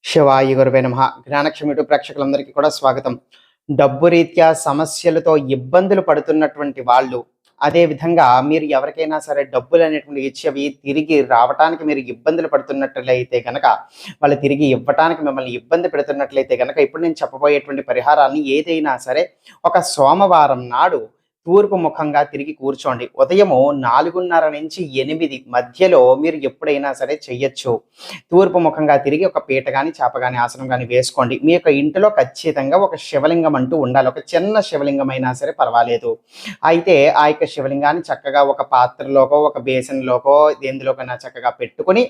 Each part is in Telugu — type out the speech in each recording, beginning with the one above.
శివాయ గురువే నమః. జ్ఞానక్షం యూట్యూబ్ ప్రేక్షకులందరికీ కూడా స్వాగతం. డబ్బు రీత్యా సమస్యలతో ఇబ్బందులు పడుతున్నటువంటి వాళ్ళు, అదే విధంగా మీరు ఎవరికైనా సరే డబ్బులనేటువంటివి ఇచ్చేవి తిరిగి రావటానికి మీరు ఇబ్బందులు పడుతున్నట్లయితే గనక, వాళ్ళు తిరిగి ఇవ్వటానికి మిమ్మల్ని ఇబ్బంది పెడుతున్నట్లయితే గనక, ఇప్పుడు నేను చెప్పబోయేటువంటి పరిహారాన్ని ఏదైనా సరే ఒక సోమవారం నాడు తూర్పు ముఖంగా తిరిగి కూర్చోండి. ఉదయము 4:30-8 మధ్యలో మీరు ఎప్పుడైనా సరే చెయ్యొచ్చు. తూర్పు ముఖంగా తిరిగి ఒక పీట గాని, చాప గాని, ఆసనం గాని వేసుకోండి. మీ యొక్క ఇంటిలో ఖచ్చితంగా ఒక శివలింగం అంటూ ఉండాలి. ఒక చిన్న శివలింగం అయినా సరే పర్వాలేదు. అయితే ఆ యొక్క శివలింగాన్ని చక్కగా ఒక పాత్రలోకో, ఒక బేసిన్‌లోకో ఎందులోకైనా చక్కగా పెట్టుకొని,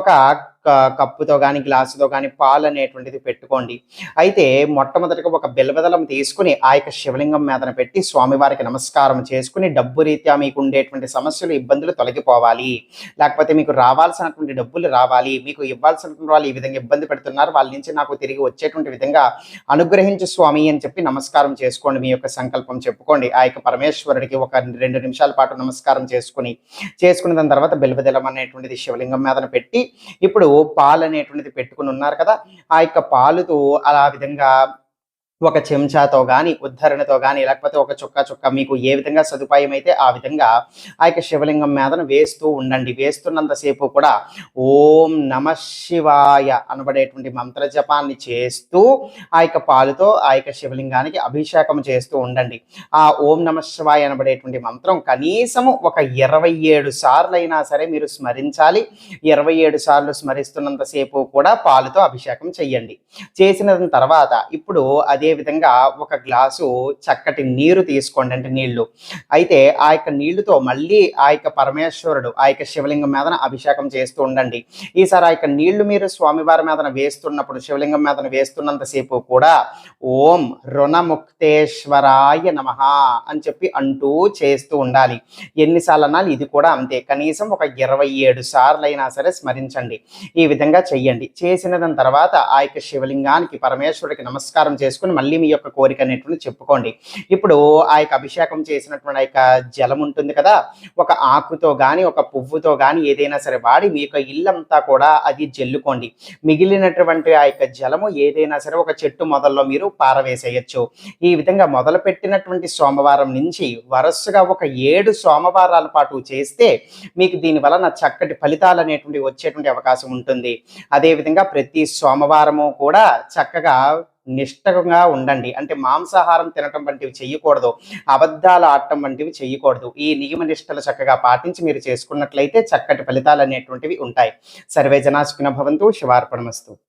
ఒక కప్పుతో గాని, గ్లాసుతో గాని పాలనేటువంటిది పెట్టుకోండి. అయితే మొట్టమొదటిగా ఒక బిల్వదళం తీసుకొని ఆ యొక్క శివలింగం మీదన పెట్టి స్వామివారికి నమస్కారం చేసుకొని, డబ్బు రీత్యా మీకు ఉండేటువంటి సమస్యలు, ఇబ్బందులు తొలగిపోవాలి. లేకపోతే మీకు రావాల్సినటువంటి డబ్బులు రావాలి. మీకు ఇవ్వాల్సినటువంటి వాళ్ళు ఈ విధంగా ఇబ్బంది పెడుతున్నారు. వాళ్ళ నుంచి నాకు తిరిగి వచ్చేటువంటి విధంగా అనుగ్రహించు స్వామి అని చెప్పి నమస్కారం చేసుకోండి. మీ యొక్క సంకల్పం చెప్పుకోండి. ఆ యొక్క పరమేశ్వరుడికి ఒక 2 నిమిషాల పాటు నమస్కారం చేసుకున్న దాని తర్వాత బిల్వదళం అనేటువంటిది శివలింగం మీదన పెట్టి, ఇప్పుడు పాలు అనేటువంటిది పెట్టుకుని ఉన్నారు కదా, ఆ యొక్క పాలుతో అలా విధంగా ఒక చెంచాతో గాని, ఉద్ధరణతో గాని, లేకపోతే ఒక చుక్క మీకు ఏ విధంగా సదుపాయం అయితే ఆ విధంగా ఆ యొక్క శివలింగం మీదన వేస్తూ ఉండండి. వేస్తున్నంత సేపు కూడా ఓం నమః శివాయ అనబడేటువంటి మంత్ర జపాన్ని చేస్తూ ఆ యొక్క పాలుతో ఆ యొక్క శివలింగానికి అభిషేకం చేస్తూ ఉండండి. ఆ ఓం నమః శివాయ అనబడేటువంటి మంత్రం కనీసము ఒక 27 సార్లైనా సరే మీరు స్మరించాలి. 27 సార్లు స్మరిస్తున్నంత సేపు కూడా పాలుతో అభిషేకం చెయ్యండి. చేసిన తర్వాత ఇప్పుడు అదే విధంగా ఒక గ్లాసు చక్కటి నీరు తీసుకోండి, అంటే నీళ్లు. అయితే ఆ యొక్క నీళ్లుతో మళ్ళీ ఆ యొక్క పరమేశ్వరుడు ఆ యొక్క శివలింగం మీదన అభిషేకం చేస్తూ ఉండండి. ఈసారి ఆ యొక్క నీళ్లు మీరు స్వామివారి మీదన వేస్తున్నప్పుడు, శివలింగం మీదన వేస్తున్నంతసేపు కూడా ఓం రుణముక్తేశ్వరాయ నమః అని చెప్పి అంటూ చేస్తూ ఉండాలి. ఎన్నిసార్లు అనాలి? ఇది కూడా అంతే. కనీసం ఒక 27 సార్లైనా సరే స్మరించండి. ఈ విధంగా చెయ్యండి. చేసిన దాని తర్వాత ఆ యొక్క శివలింగానికి, పరమేశ్వరుడికి నమస్కారం చేసుకుని మళ్ళీ మీ యొక్క కోరిక అనేటువంటి చెప్పుకోండి. ఇప్పుడు ఆ యొక్క అభిషేకం చేసినటువంటి ఆ యొక్క జలం ఉంటుంది కదా, ఒక ఆకుతో గాని, ఒక పువ్వుతో గాని ఏదైనా సరే వాడి మీ యొక్క ఇల్లంతా కూడా అది జల్లుకోండి. మిగిలినటువంటి ఆ యొక్క జలము ఏదైనా సరే ఒక చెట్టు మొదల్లో మీరు పారవేసేయచ్చు. ఈ విధంగా మొదలుపెట్టినటువంటి సోమవారం నుంచి వరుసగా ఒక 7 సోమవారాల పాటు చేస్తే మీకు దీని వలన చక్కటి ఫలితాలు అనేటువంటివి వచ్చేటువంటి అవకాశం ఉంటుంది. అదేవిధంగా ప్రతి సోమవారము కూడా చక్కగా నిష్టంగా ఉండండి. అంటే మాంసాహారం తినటం వంటివి చెయ్యకూడదు. అబద్ధాలు ఆడటం వంటివి చెయ్యకూడదు. ఈ నియమ నిష్టలు చక్కగా పాటించి మీరు చేసుకున్నట్లయితే చక్కటి ఫలితాలు అనేటువంటివి ఉంటాయి. సర్వే జనా సుఖినో భవంతు. శివార్పణమస్తు.